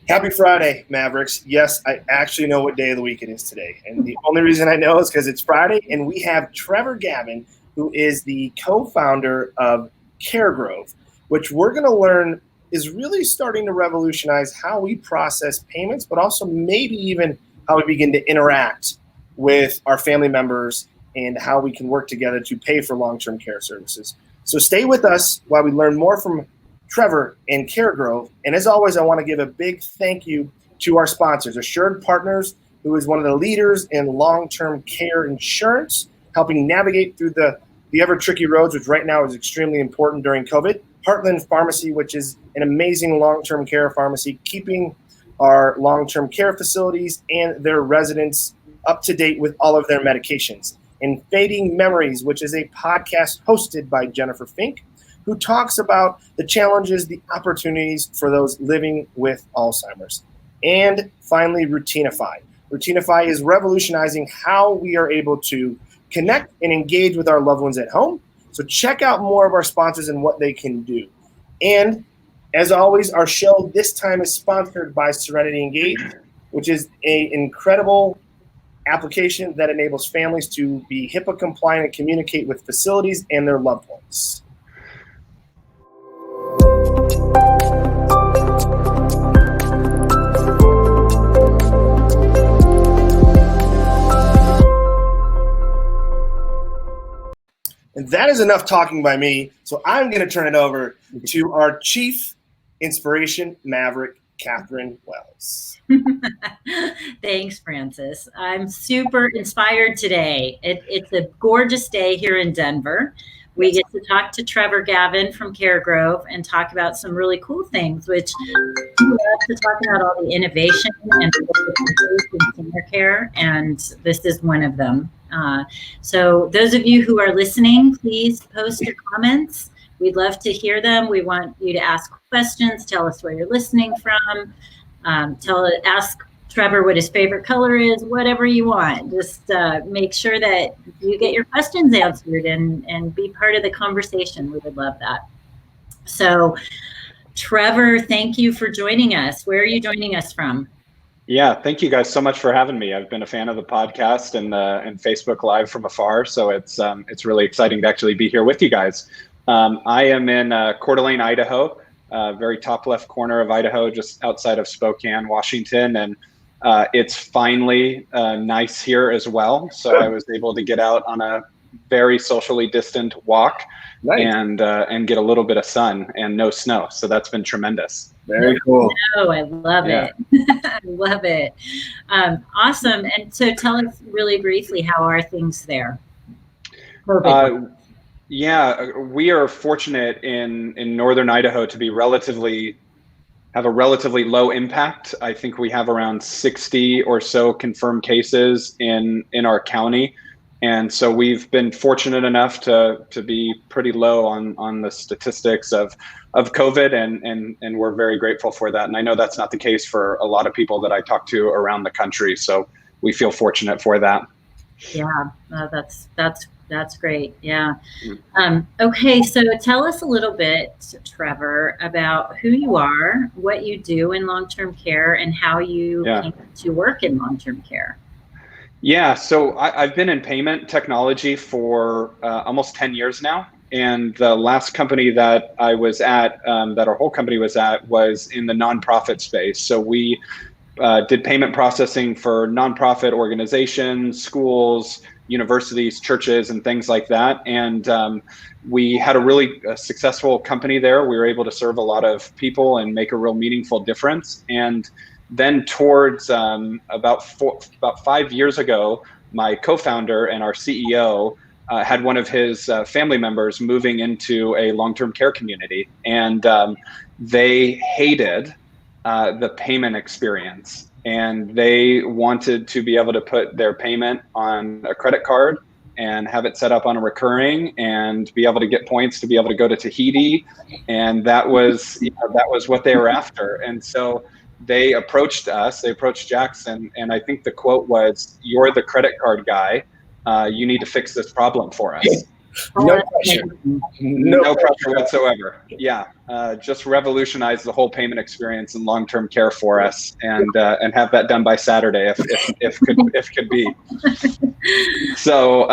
Happy Friday, Mavericks. Yes, I actually know what day of the week it is today. And the only reason I know is because it's Friday, and we have Trevor Gavin, who is the co-founder of CareGrove, which we're going to learn is really starting to revolutionize how we process payments, but also maybe even how we begin to interact with our family members and how we can work together to pay for long-term care services. So stay with us while we learn more from Trevor and CareGrove. And as always, I want to give a big thank you to our sponsors, Assured Partners, who is one of the leaders in long-term care insurance, helping navigate through the ever tricky roads, which right now is extremely important during COVID. Heartland Pharmacy, which is an amazing long-term care pharmacy, keeping our long-term care facilities and their residents up to date with all of their medications. And Fading Memories, which is a podcast hosted by Jennifer Fink, who talks about the challenges, the opportunities for those living with Alzheimer's. And finally, Routinify. Routinify is revolutionizing how we are able to connect and engage with our loved ones at home. So check out more of our sponsors and what they can do. And as always, our show this time is sponsored by Serenity Engage, which is an incredible application that enables families to be HIPAA compliant and communicate with facilities and their loved ones. And that is enough talking by me. So I'm going to turn it over to our chief inspiration maverick, Catherine Wells. Thanks, Francis. I'm super inspired today. It's a gorgeous day here in Denver. We get to talk to Trevor Gavin from CareGrove and talk about some really cool things, which we love to talk about all the innovation and in senior care, and this is one of them. So those of you who are listening, please post your comments. We'd love to hear them. We want you to ask questions, tell us where you're listening from, ask Trevor what his favorite color is, whatever you want. Just make sure that you get your questions answered and be part of the conversation. We would love that. So Trevor, thank you for joining us. Where are you joining us from? Yeah, thank you guys so much for having me. I've been a fan of the podcast and Facebook Live from afar, so it's really exciting to actually be here with you guys. I am in Coeur d'Alene, Idaho, very top left corner of Idaho, just outside of Spokane, Washington, and it's finally nice here as well. So I was able to get out on a very socially distant walk. Nice. And get a little bit of sun and no snow. So that's been tremendous. Very cool. Oh, I love it. I love it. Awesome. And so tell us really briefly, how are things there? Yeah, we are fortunate in northern Idaho to be have a relatively low impact. I think we have around 60 or so confirmed cases in our county. And so we've been fortunate enough to be pretty low on the statistics of COVID, and we're very grateful for that. And I know that's not the case for a lot of people that I talk to around the country. So we feel fortunate for that. Yeah, that's great. Yeah. Okay, so tell us a little bit, Trevor, about who you are, what you do in long-term care, and how you came to work in long-term care. Yeah, so I've been in payment technology for almost 10 years now. And the last company that I was at, that our whole company was at, was in the nonprofit space. So we did payment processing for nonprofit organizations, schools, universities, churches, and things like that. And we had a really successful company there. We were able to serve a lot of people and make a real meaningful difference. And then towards about 5 years ago, my co-founder and our CEO had one of his family members moving into a long-term care community, and they hated the payment experience, and they wanted to be able to put their payment on a credit card and have it set up on a recurring and be able to get points to be able to go to Tahiti, and that was what they were after. And so they approached us, they approached Jackson, and I think the quote was, "You're the credit card guy. You need to fix this problem for us." No pressure. No pressure whatsoever. Yeah, just revolutionize the whole payment experience in long-term care for us, and have that done by Saturday if could be. So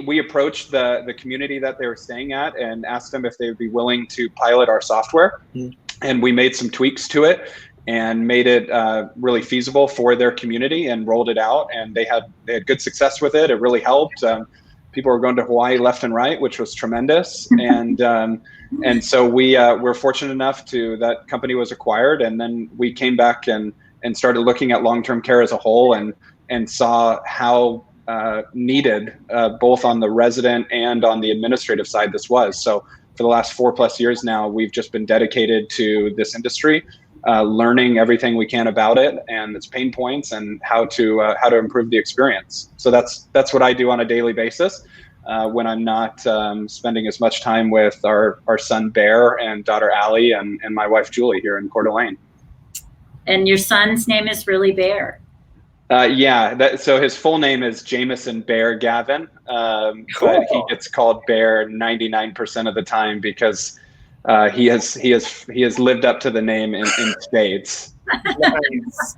we approached the community that they were staying at and asked them if they would be willing to pilot our software, and we made some tweaks to it and made it really feasible for their community and rolled it out, and they had good success with it. It really helped. People were going to Hawaii left and right, which was tremendous. And so we're fortunate enough that company was acquired, and then we came back and started looking at long-term care as a whole and saw how needed both on the resident and on the administrative side this was. So for the last 4+ years now, we've just been dedicated to this industry, learning everything we can about it and its pain points and how to improve the experience. So that's what I do on a daily basis when I'm not spending as much time with our son Bear and daughter Allie and my wife Julie here in Coeur d'Alene. And your son's name is really Bear? So his full name is Jamison Bear Gavin, cool. But he gets called Bear 99% of the time because he has lived up to the name in spades. Nice.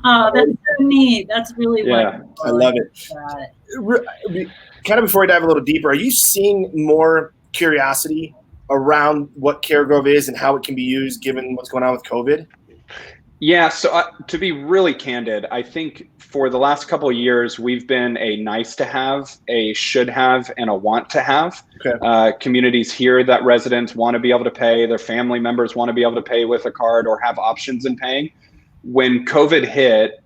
Oh, that's so neat. That's really wonderful. I love it. Kind of before we dive a little deeper, are you seeing more curiosity around what CareGrove is and how it can be used given what's going on with COVID? Yeah, so to be really candid, I think for the last couple of years, we've been a nice to have, a should have, and a want to have. Okay. Communities hear that residents want to be able to pay, their family members want to be able to pay with a card or have options in paying. When COVID hit,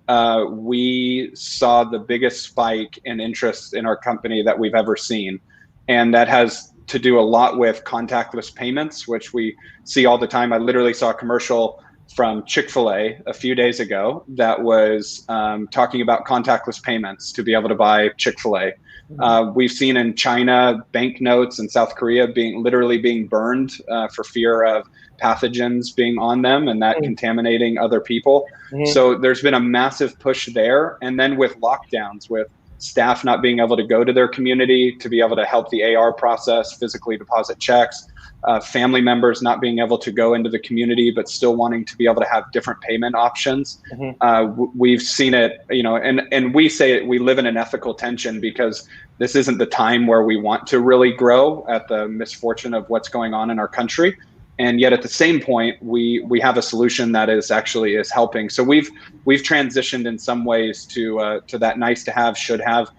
we saw the biggest spike in interest in our company that we've ever seen. And that has to do a lot with contactless payments, which we see all the time. I literally saw a commercial from Chick-fil-A a few days ago that was talking about contactless payments to be able to buy Chick-fil-A. We've seen in China banknotes and South Korea literally being burned for fear of pathogens being on them and that contaminating other people. So there's been a massive push there. And then with lockdowns, with staff not being able to go to their community to be able to help the AR process, physically deposit checks, family members not being able to go into the community, but still wanting to be able to have different payment options. We've seen it, and we say we live in an ethical tension because this isn't the time where we want to really grow at the misfortune of what's going on in our country. And yet at the same point, we have a solution that is helping. So we've transitioned in some ways to that nice to have, should have,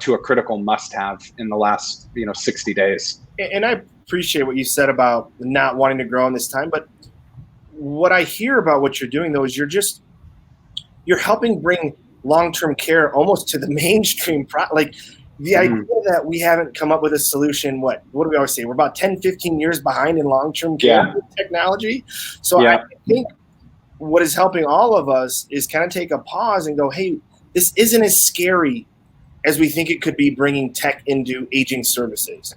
to a critical must have in the last 60 days. And I appreciate what you said about not wanting to grow in this time, but what I hear about what you're doing though is you're helping bring long-term care almost to the mainstream. The idea that we haven't come up with a solution, what do we always say? We're about 10, 15 years behind in long-term care technology. So I think what is helping all of us is kind of take a pause and go, hey, this isn't as scary as we think it could be bringing tech into aging services.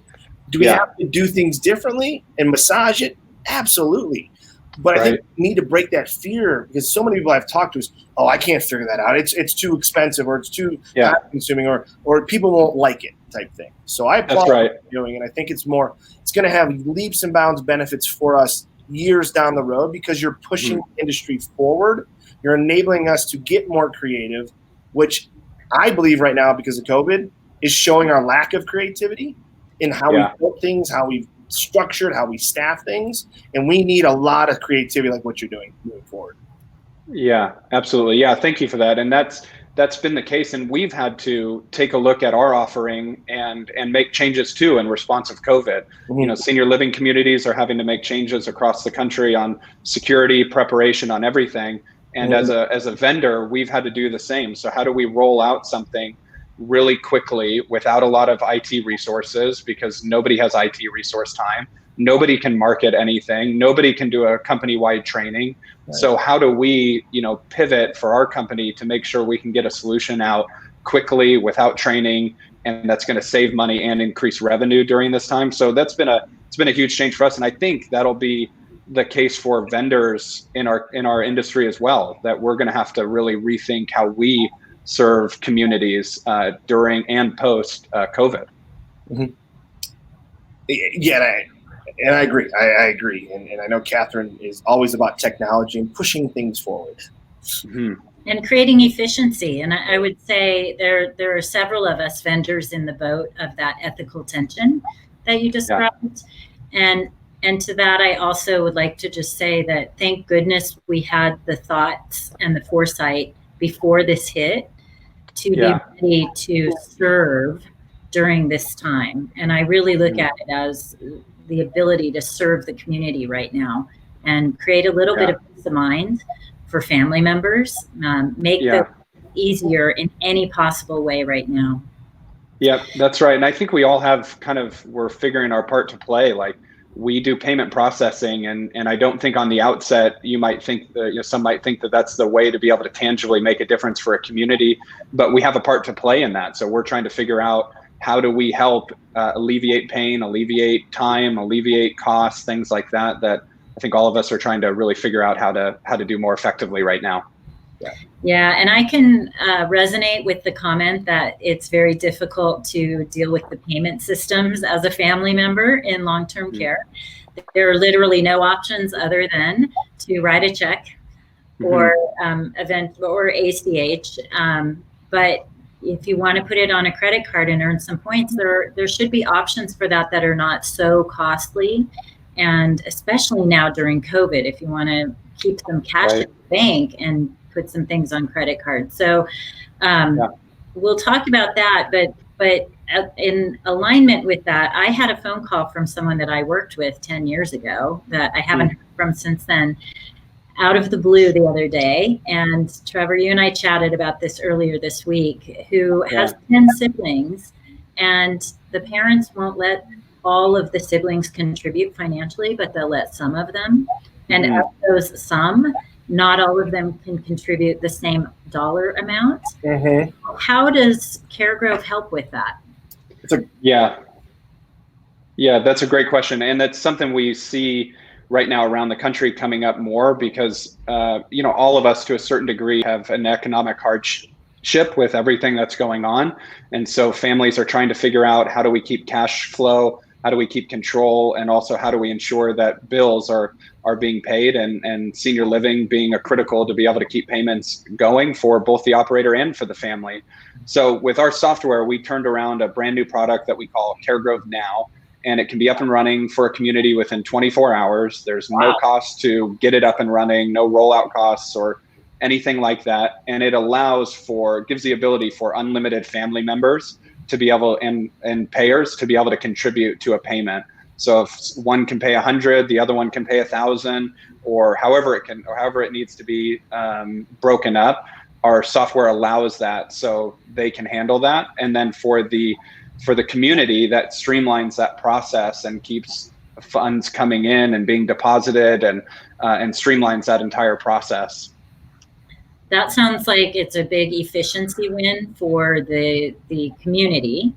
Do we have to do things differently and massage it? Absolutely. But I think we need to break that fear because so many people I've talked to is, oh, I can't figure that out. It's too expensive or it's too time consuming or people won't like it type thing. So I applaud what you're doing, and I think it's going to have leaps and bounds benefits for us years down the road because you're pushing the industry forward. You're enabling us to get more creative, which I believe right now because of COVID is showing our lack of creativity in how we build things, how we've structured, how we staff things, and we need a lot of creativity like what you're doing moving forward. Yeah, absolutely. Yeah, thank you for that. And that's been the case, and we've had to take a look at our offering and make changes too in response of COVID. Senior living communities are having to make changes across the country on security, preparation, on everything. And as a vendor, we've had to do the same. So how do we roll out something really quickly without a lot of IT resources because nobody has IT resource time. Nobody can market anything. Nobody can do a company-wide training. So how do we, pivot for our company to make sure we can get a solution out quickly without training, and that's going to save money and increase revenue during this time? So it's been a huge change for us, and I think that'll be the case for vendors in our industry as well, that we're going to have to really rethink how we serve communities during and post COVID. Yeah, and I agree. I agree. And I know Catherine is always about technology and pushing things forward. Mm-hmm. And creating efficiency. And I would say there are several of us vendors in the boat of that ethical tension that you described. And to that, I also would like to just say that thank goodness we had the thoughts and the foresight before this hit to be ready to serve during this time. And I really look at it as the ability to serve the community right now and create a little bit of peace of mind for family members, make them easier in any possible way right now. Yeah, that's right. And I think we all have we're figuring our part to play. Like, we do payment processing, and I don't think on the outset you might think that, some might think that that's the way to be able to tangibly make a difference for a community, but we have a part to play in that. So we're trying to figure out how do we help alleviate pain, alleviate time, alleviate costs, things like that, that I think all of us are trying to really figure out how to do more effectively right now. Yeah, and I can resonate with the comment that it's very difficult to deal with the payment systems as a family member in long-term care. There are literally no options other than to write a check or event or ACH. But if you want to put it on a credit card and earn some points, there should be options for that are not so costly. And especially now during COVID, if you want to keep some cash in the bank and put some things on credit cards. So we'll talk about that, but in alignment with that, I had a phone call from someone that I worked with 10 years ago that I haven't heard from since then, out of the blue the other day. And Trevor, you and I chatted about this earlier this week, who has 10 siblings, and the parents won't let all of the siblings contribute financially, but they'll let some of them. And of those some, not all of them can contribute the same dollar amount. How does CareGrove help with that? Yeah, that's a great question. And that's something we see right now around the country coming up more because, all of us to a certain degree have an economic hardship with everything that's going on. And so families are trying to figure out, how do we keep cash flow? How do we keep control? And also, how do we ensure that bills are being paid, and senior living being a critical to be able to keep payments going for both the operator and for the family. So with our software, we turned around a brand new product that we call CareGrove Now, and it can be up and running for a community within 24 hours. There's no cost to get it up and running, no rollout costs or anything like that. And it gives the ability for unlimited family members to be able, and payers to be able to contribute to a payment. So if one can pay 100, the other one can pay 1,000, or however it needs to be broken up. Our software allows that, so they can handle that. And then for the community, that streamlines that process and keeps funds coming in and being deposited, and streamlines that entire process. That sounds like it's a big efficiency win for the community,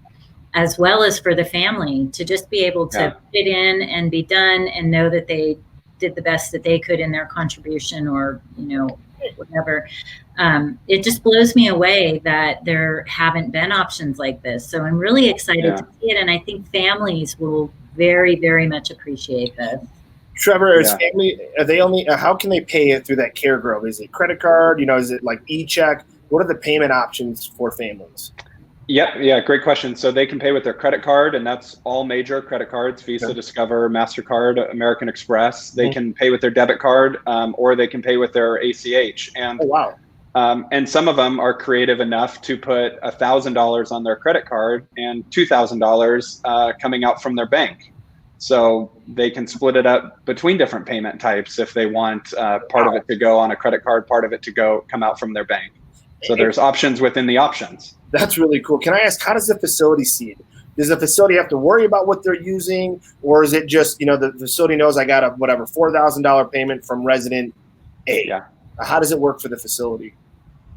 as well as for the family, to just be able to put it in and be done and know that they did the best that they could in their contribution, or, whatever. It just blows me away that there haven't been options like this. So I'm really excited to see it. And I think families will very, very much appreciate this. Trevor, is family, are they only, how can they pay it through that CareGrove? Is it credit card? Is it like e-check? What are the payment options for families? Yeah, great question. So they can pay with their credit card, and that's all major credit cards: Visa, Discover, MasterCard, American Express. They can pay with their debit card, or they can pay with their ACH. And and some of them are creative enough to put $1,000 on their credit card and $2,000 coming out from their bank. So they can split it up between different payment types if they want part of it to go on a credit card, part of it to come out from their bank. So there's options within the options. That's really cool. Can I ask, how does the facility see it? Does the facility have to worry about what they're using, or is it just, the facility knows I got a $4,000 payment from resident A? Yeah. How does it work for the facility?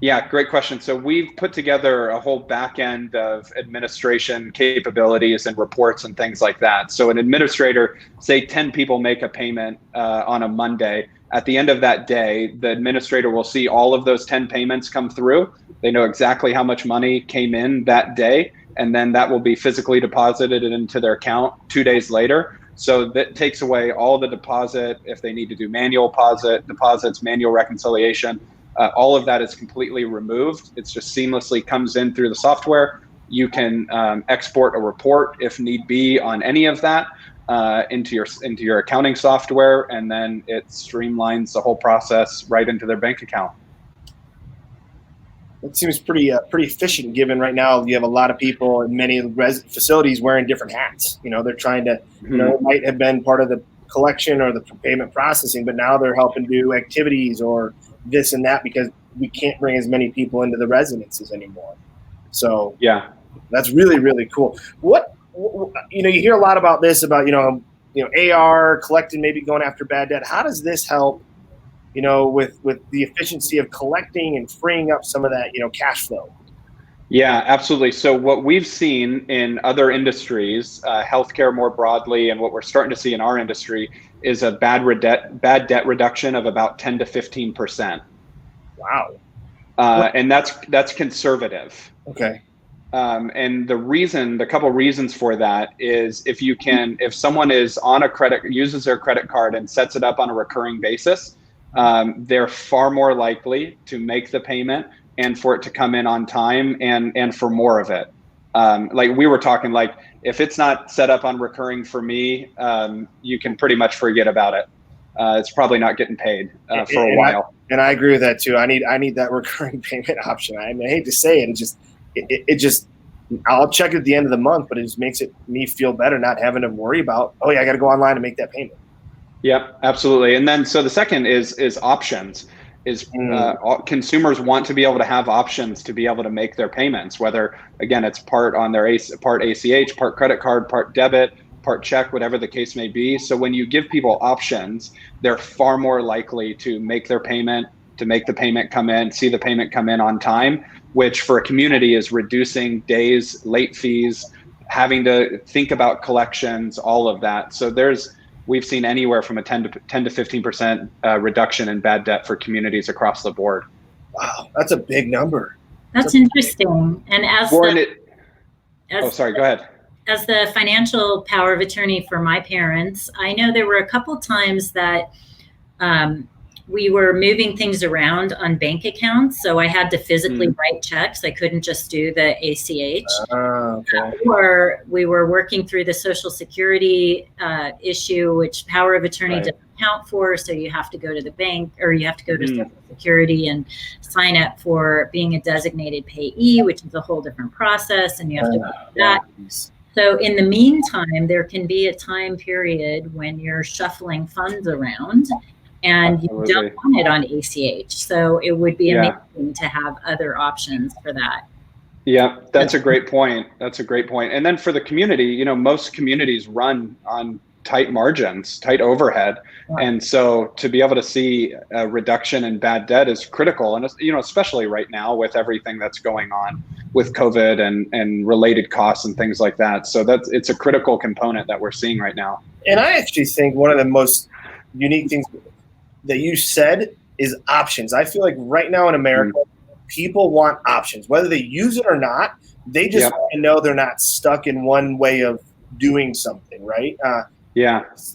Yeah, great question. So we've put together a whole back end of administration capabilities and reports and things like that. So an administrator, say 10 people make a payment on a Monday. At the end of that day, the administrator will see all of those 10 payments come through. They know exactly how much money came in that day, and then that will be physically deposited into their account 2 days later. So that takes away all the deposit. If they need to do manual deposits, manual reconciliation, all of that is completely removed. It's just seamlessly comes in through the software. You can export a report if need be on any of that into your accounting software, and then it streamlines the whole process right into their bank account. It seems pretty efficient, given right now you have a lot of people in many facilities wearing different hats. They're trying to, it might have been part of the collection or the payment processing, but now they're helping do activities or this and that because we can't bring as many people into the residences anymore. So yeah, that's really, really cool. You hear a lot about this, about, AR, collecting, maybe going after bad debt. How does this help, with the efficiency of collecting and freeing up some of that, cash flow? Yeah, absolutely. So what we've seen in other industries, healthcare more broadly, and what we're starting to see in our industry is a bad debt reduction of about 10 to 15%. Wow. And that's conservative. Okay. And the couple reasons for that is if someone is on uses their credit card and sets it up on a recurring basis, they're far more likely to make the payment and for it to come in on time and for more of it. Like we were talking, like if it's not set up on recurring for me, you can pretty much forget about it. It's probably not getting paid for a while. And I agree with that too. I need that recurring payment option. I hate to say it. It just I'll check at the end of the month, but it just makes me feel better not having to worry about, I got to go online and make that payment. Yep, absolutely. And then so the second is options. Consumers want to be able to have options to be able to make their payments, whether again it's part on their part ACH, part credit card, part debit, part check, whatever the case may be. So when you give people options, they're far more likely to make their payment, to make the payment come in, see the payment come in on time, which for a community is reducing days, late fees, having to think about collections, all of that. So we've seen anywhere from a 10 to 15% reduction in bad debt for communities across the board. Wow, that's a big number. That's interesting. And sorry, go ahead. As the financial power of attorney for my parents, I know there were a couple times that we were moving things around on bank accounts. So I had to physically write checks. I couldn't just do the ACH. Okay. Or we were working through the Social Security issue, which power of attorney doesn't count for. So you have to go to the bank, or you have to go to Social Security and sign up for being a designated payee, which is a whole different process. And you have to do that. So in the meantime, there can be a time period when you're shuffling funds around and you don't want it on ACH. So it would be amazing to have other options for that. Yeah, that's a great point. And then for the community, most communities run on tight margins, tight overhead. And so to be able to see a reduction in bad debt is critical. And, especially right now with everything that's going on with COVID and related costs and things like that. So it's a critical component that we're seeing right now. And I actually think one of the most unique things that you said is options. I feel like right now in America, people want options, whether they use it or not. They just want to know they're not stuck in one way of doing something, right?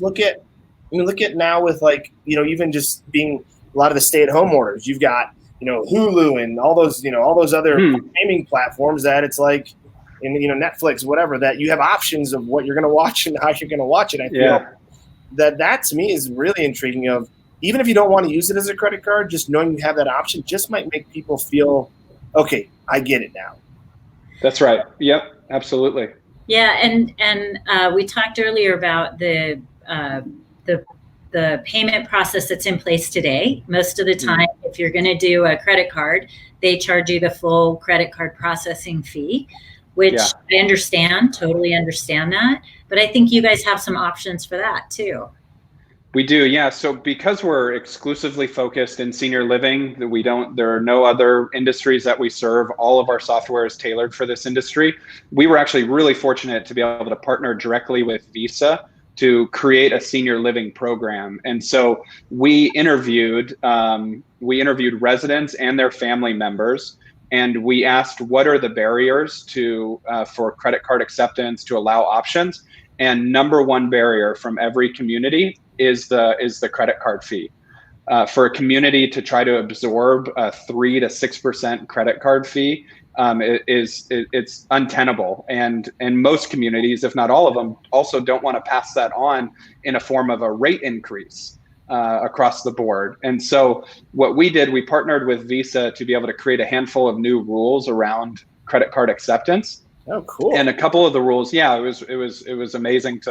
Look at now with even just being a lot of the stay-at-home orders. You've got Hulu and all those other streaming platforms that it's like, and Netflix, whatever, that you have options of what you're going to watch and how you're going to watch it. I feel that to me is really intriguing. Of even if you don't want to use it as a credit card, just knowing you have that option just might make people feel, okay, I get it now. That's right. Yep, absolutely. Yeah, and we talked earlier about the payment process that's in place today. Most of the time, if you're going to do a credit card, they charge you the full credit card processing fee, which I understand, totally understand that. But I think you guys have some options for that too. We do, yeah. So because we're exclusively focused in senior living, there are no other industries that we serve. All of our software is tailored for this industry. We were actually really fortunate to be able to partner directly with Visa to create a senior living program. And so we interviewed residents and their family members And we asked, what are the barriers to for credit card acceptance to allow options? And number one barrier from every community is the credit card fee. For a community to try to absorb a 3 to 6% credit card fee, it's untenable. And most communities, if not all of them, also don't want to pass that on in a form of a rate increase across the board. And so what we did, we partnered with Visa to be able to create a handful of new rules around credit card acceptance. Oh, cool. And a couple of the rules, it was amazing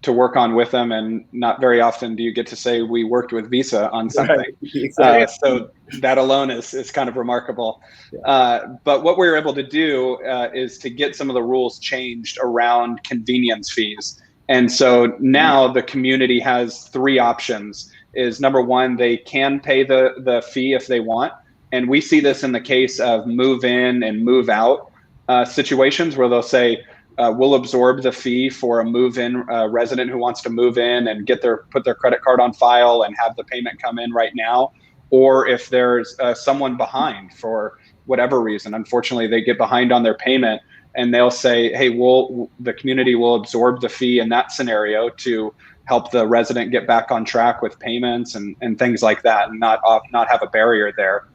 to work on with them, and not very often do you get to say we worked with Visa on something. Right. Exactly. So that alone is kind of remarkable. Yeah. But what we were able to do is to get some of the rules changed around convenience fees. And so now the community has 3 options. Is number one, they can pay the fee if they want. And we see this in the case of move in and move out situations where they'll say, we'll absorb the fee for a move-in resident who wants to move in and put their credit card on file and have the payment come in right now. Or if there's someone behind for whatever reason, unfortunately they get behind on their payment, and they'll say, hey, the community will absorb the fee in that scenario to help the resident get back on track with payments and things like that, and not have a barrier there.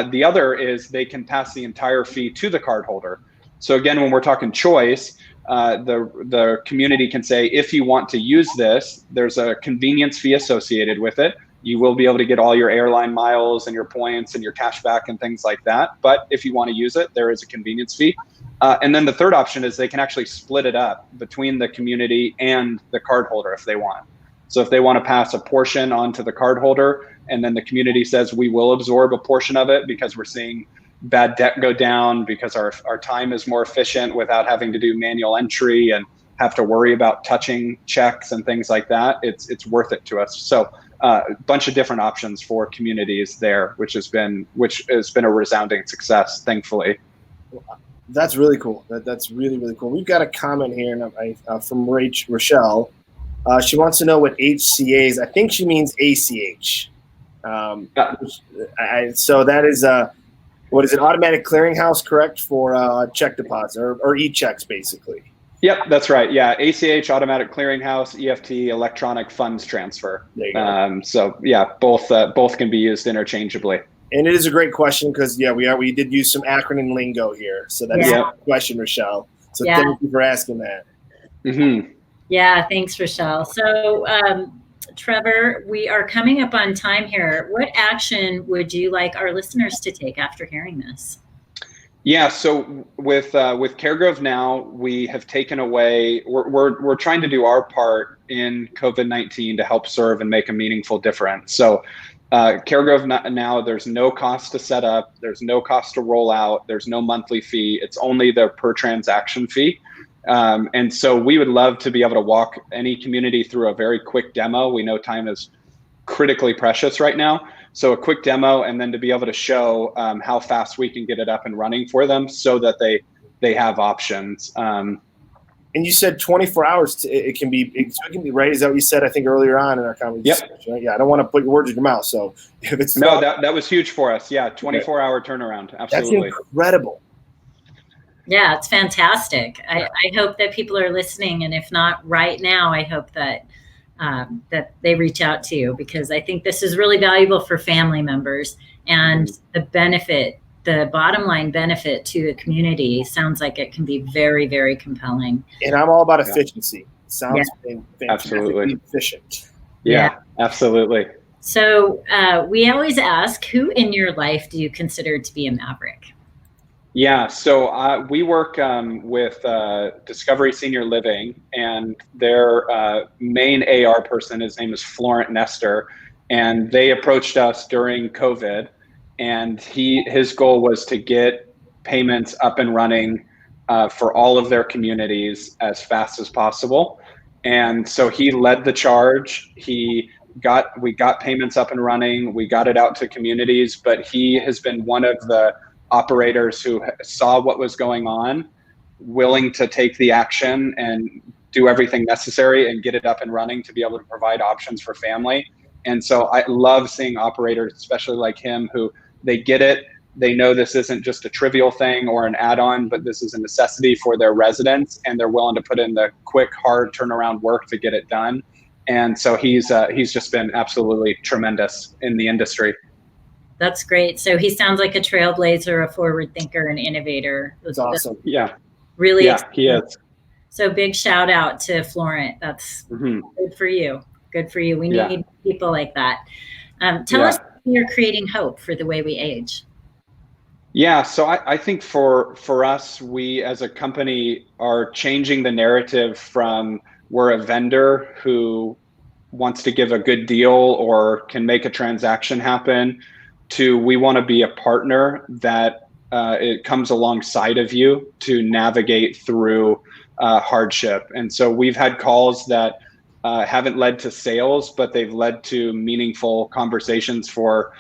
The other is they can pass the entire fee to the cardholder. So again, when we're talking choice, the community can say, if you want to use this, there's a convenience fee associated with it. You will be able to get all your airline miles and your points and your cash back and things like that. But if you want to use it, there is a convenience fee. And then the third option is they can actually split it up between the community and the cardholder if they want. So if they want to pass a portion onto the cardholder, and then the community says, we will absorb a portion of it because we're seeing bad debt go down, because our time is more efficient without having to do manual entry and have to worry about touching checks and things like that, it's worth it to us. So a bunch of different options for communities there, which has been a resounding success, thankfully. That's really cool. That's really, really cool. We've got a comment here from Rochelle. She wants to know what HCA is. I think she means ACH. So that is what is it? Automatic clearinghouse, correct, for check deposit or e-checks, basically. Yep, that's right. Yeah, ACH, automatic clearinghouse, EFT, electronic funds transfer. There you go. So yeah, both can be used interchangeably. And it is a great question because we did use some acronym lingo here, so that's a question, Rochelle. So thank you for asking that. Mm-hmm. Yeah, thanks, Rochelle. So Trevor, we are coming up on time here. What action would you like our listeners to take after hearing this? Yeah, so with CareGrove now, we have taken away. We're trying to do our part in COVID-19 to help serve and make a meaningful difference. So CareGrove now, there's no cost to set up, there's no cost to roll out, there's no monthly fee. It's only the per transaction fee. And so we would love to be able to walk any community through a very quick demo. We know time is critically precious right now. So a quick demo, and then to be able to show how fast we can get it up and running for them so that they have options. And you said 24 hours. It can be right. Is that what you said? I think earlier on in our conversation. Yep. Right? Yeah, I don't want to put your words in your mouth. So if it's that was huge for us. Yeah, 24-hour turnaround. Absolutely. That's incredible. Yeah, it's fantastic. I hope that people are listening, and if not right now, I hope that they reach out to you, because I think this is really valuable for family members, and the bottom line benefit to the community sounds like it can be very, very compelling. And I'm all about efficiency. Sounds absolutely efficient. Yeah, absolutely. So we always ask, who in your life do you consider to be a Maverick? Yeah, so we work with Discovery Senior Living, and their main AR person, his name is Florent Nestor, and they approached us during COVID, and his goal was to get payments up and running for all of their communities as fast as possible. And so he led the charge. We got payments up and running. We got it out to communities, but he has been one of the operators who saw what was going on, willing to take the action and do everything necessary and get it up and running to be able to provide options for family. And so I love seeing operators, especially like him, who they get it, They know this isn't just a trivial thing or an add-on, but this is a necessity for their residents, and they're willing to put in the quick, hard turnaround work to get it done. And so he's just been absolutely tremendous in the industry. That's great. So he sounds like a trailblazer, a forward thinker, an innovator. That's awesome. Yeah. Really. Yeah, he is. So big shout out to Florent. That's good for you. Good for you. We need people like that. Tell us how you're creating hope for the way we age. Yeah, so I think for us, we as a company are changing the narrative from we're a vendor who wants to give a good deal or can make a transaction happen to we want to be a partner that it comes alongside of you to navigate through hardship. And so we've had calls that haven't led to sales, but they've led to meaningful conversations for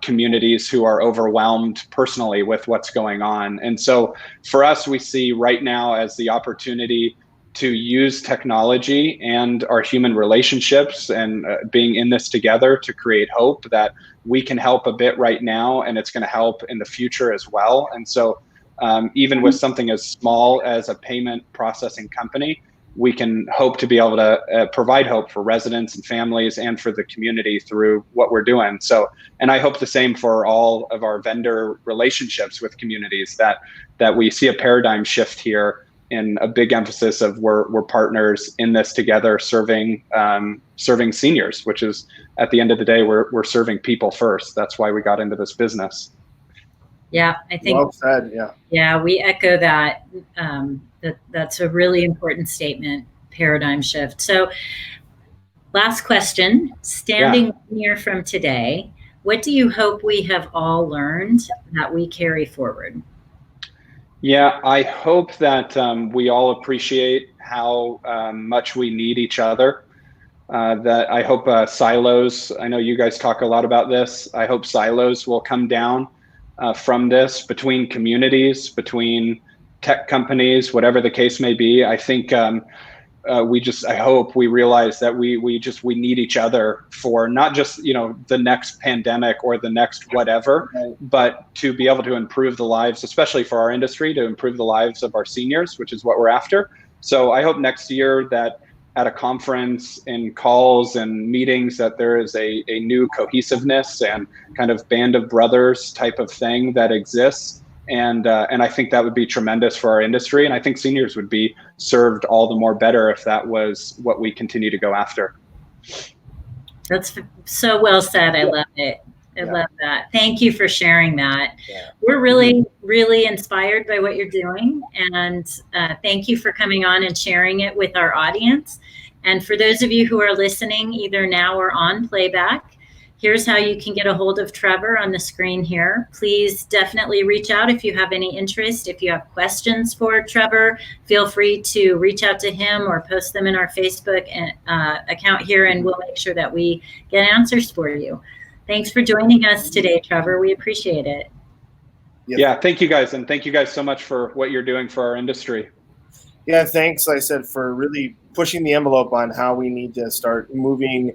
communities who are overwhelmed personally with what's going on. And so for us, we see right now as the opportunity to use technology and our human relationships and being in this together to create hope that we can help a bit right now, and it's going to help in the future as well. And so even with something as small as a payment processing company, we can hope to be able to provide hope for residents and families and for the community through what we're doing. So, and I hope the same for all of our vendor relationships with communities, that we see a paradigm shift here and a big emphasis of we're partners in this together, serving seniors, which is at the end of the day, we're serving people first. That's why we got into this business. Yeah, I think. Well said. Yeah. Yeah, we echo that. That's a really important statement. Paradigm shift. So, last question: standing 1 year from today, what do you hope we have all learned that we carry forward? Yeah, I hope that we all appreciate how much we need each other. That I hope silos, I know you guys talk a lot about this, I hope silos will come down from this between communities, between tech companies, whatever the case may be. I think I hope we realize that we need each other for not just, the next pandemic or the next whatever, but to be able to improve the lives, especially for our industry, to improve the lives of our seniors, which is what we're after. So I hope next year that at a conference and calls and meetings that there is a new cohesiveness and kind of band of brothers type of thing that exists. And I think that would be tremendous for our industry. And I think seniors would be served all the more better if that was what we continue to go after. That's so well said. I love it. I love that. Thank you for sharing that. Yeah. We're really, really inspired by what you're doing. And thank you for coming on and sharing it with our audience. And for those of you who are listening, either now or on playback, here's how you can get a hold of Trevor on the screen here. Please definitely reach out if you have any interest. If you have questions for Trevor, feel free to reach out to him or post them in our Facebook account here, and we'll make sure that we get answers for you. Thanks for joining us today, Trevor. We appreciate it. Yeah, thank you guys. And thank you guys so much for what you're doing for our industry. Yeah, thanks, like I said, for really pushing the envelope on how we need to start moving,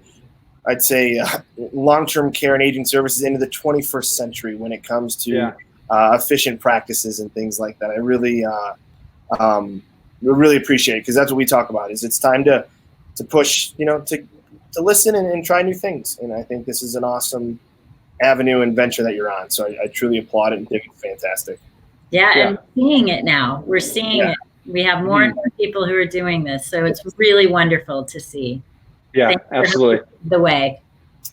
I'd say, long-term care and aging services into the 21st century when it comes to efficient practices and things like that. I really appreciate it, because that's what we talk about. Is it's time to push, to listen and try new things. And I think this is an awesome avenue and venture that you're on. So I truly applaud it and think it's fantastic. Yeah, and seeing it now. We're seeing it. We have more and more people who are doing this. So it's really wonderful to see. Yeah, absolutely. The way.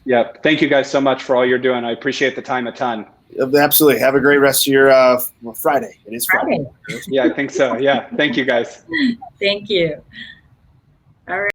Yeah. Thank you guys so much for all you're doing. I appreciate the time a ton. Absolutely. Have a great rest of your Friday. It is Friday. Yeah, I think so. Yeah. Thank you guys. Thank you. All right.